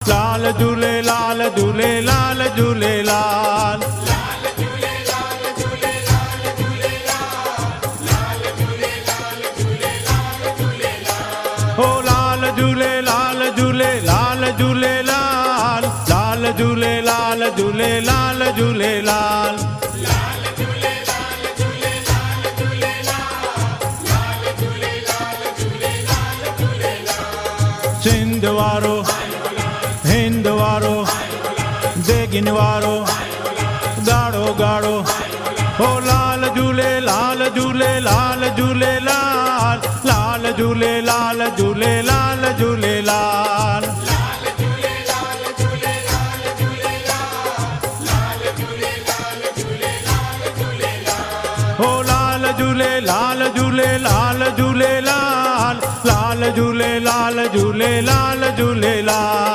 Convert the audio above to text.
लाल झूलेलाल झूलेलाल झूलेलाल हो लाल झूलेलाल झूलेलाल झूलेलाल लाल झूलेलाल झूलेलाल झूलेलाल सिंध वारो हिंद वारो देगिन वारो गाड़ो गाड़ो हो लाल झूलेलाल झूलेलाल झूलेलाल लाल झूलेलाल झूलेलाल झूलेलाल हो लाल झूलेलाल झूलेलाल झूलेलाल लाल झूलेलाल झूलेलाल झूलेलाल